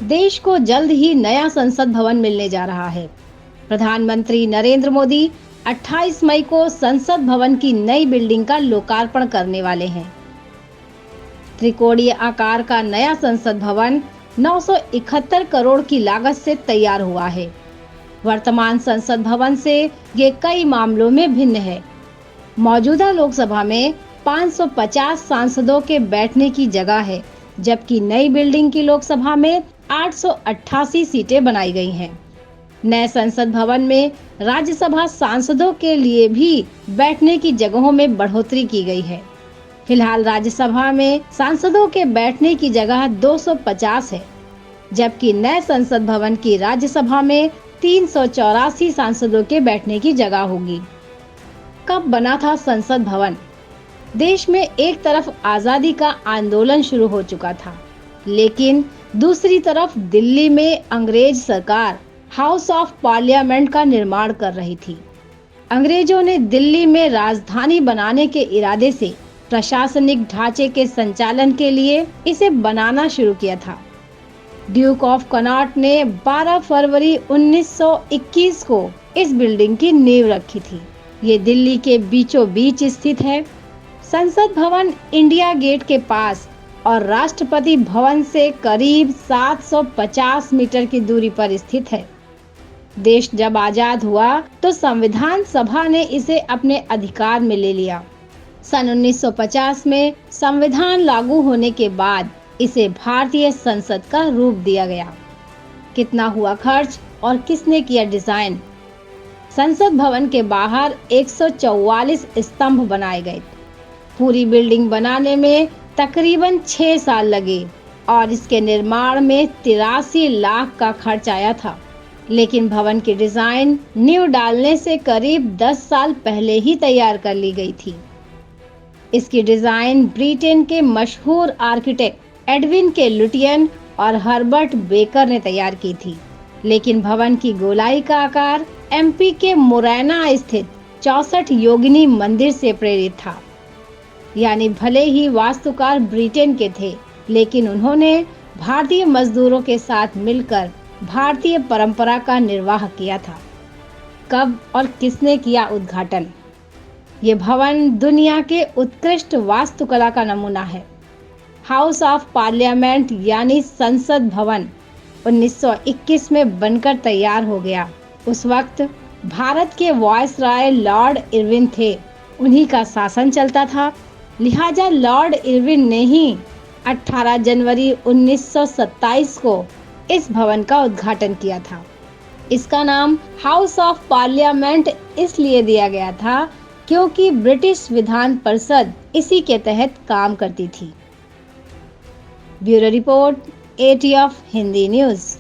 देश को जल्द ही नया संसद भवन मिलने जा रहा है। प्रधानमंत्री नरेंद्र मोदी 28 मई को संसद भवन की नई बिल्डिंग का लोकार्पण करने वाले हैं। त्रिकोणीय आकार का नया संसद भवन 971 करोड़ की लागत से तैयार हुआ है। वर्तमान संसद भवन से ये कई मामलों में भिन्न है। मौजूदा लोकसभा में 550 सांसदों के बैठने की जगह है, जबकि नई बिल्डिंग की लोकसभा में 888 सीटें बनाई गई हैं। नए संसद भवन में राज्यसभा सांसदों के लिए भी बैठने की जगहों में बढ़ोतरी की गई है। फिलहाल राज्यसभा में सांसदों के बैठने की जगह 250 है, जबकि नए संसद भवन की राज्यसभा में 384 सांसदों के बैठने की जगह होगी। कब बना था संसद भवन? देश में एक तरफ आजादी का आंदोलन शुरू हो चुका था, लेकिन दूसरी तरफ दिल्ली में अंग्रेज सरकार हाउस ऑफ पार्लियामेंट का निर्माण कर रही थी। अंग्रेजों ने दिल्ली में राजधानी बनाने के इरादे से प्रशासनिक ढांचे के संचालन के लिए इसे बनाना शुरू किया था। ड्यूक ऑफ कनॉट ने 12 फरवरी 1921 को इस बिल्डिंग की नींव रखी थी। ये दिल्ली के बीचों बीच स्थित है। संसद भवन इंडिया गेट के पास और राष्ट्रपति भवन से करीब 750 मीटर की दूरी पर स्थित है। देश जब आजाद हुआ तो संविधान सभा ने इसे अपने अधिकार में ले लिया। सन 1950 में संविधान लागू होने के बाद इसे भारतीय संसद का रूप दिया गया। कितना हुआ खर्च और किसने किया डिजाइन? संसद भवन के बाहर 144 स्तंभ बनाए गए। पूरी बिल्डिंग बनाने में तकरीबन 6 साल लगे और इसके निर्माण में 83 लाख का खर्च आया था। लेकिन भवन की डिजाइन नींव डालने से करीब 10 साल पहले ही तैयार कर ली गई थी। इसकी डिजाइन ब्रिटेन के मशहूर आर्किटेक्ट एडविन के लुटियन और हर्बर्ट बेकर ने तैयार की थी। लेकिन भवन की गोलाई का आकार एमपी के मुरैना स्थित 64 योगिनी मंदिर से प्रेरित था। यानी भले ही वास्तुकार ब्रिटेन के थे, लेकिन उन्होंने भारतीय मजदूरों के साथ मिलकर भारतीय परंपरा का निर्वाह किया था। कब और किसने किया उद्घाटन? ये भवन दुनिया के उत्कृष्ट वास्तुकला का नमूना है। हाउस ऑफ पार्लियामेंट यानी संसद भवन 1921 में बनकर तैयार हो गया। उस वक्त भारत के वायसराय लॉर्ड इरविन थे। उन्हीं का शासन चलता था। लिहाजा लॉर्ड इरविन ने ही 18 जनवरी 1927 को इस भवन का उद्घाटन किया था। इसका नाम हाउस ऑफ पार्लियामेंट इसलिए दिया गया था क्योंकि ब्रिटिश विधान परिषद इसी के तहत काम करती थी। Bureau report, ATF Hindi news.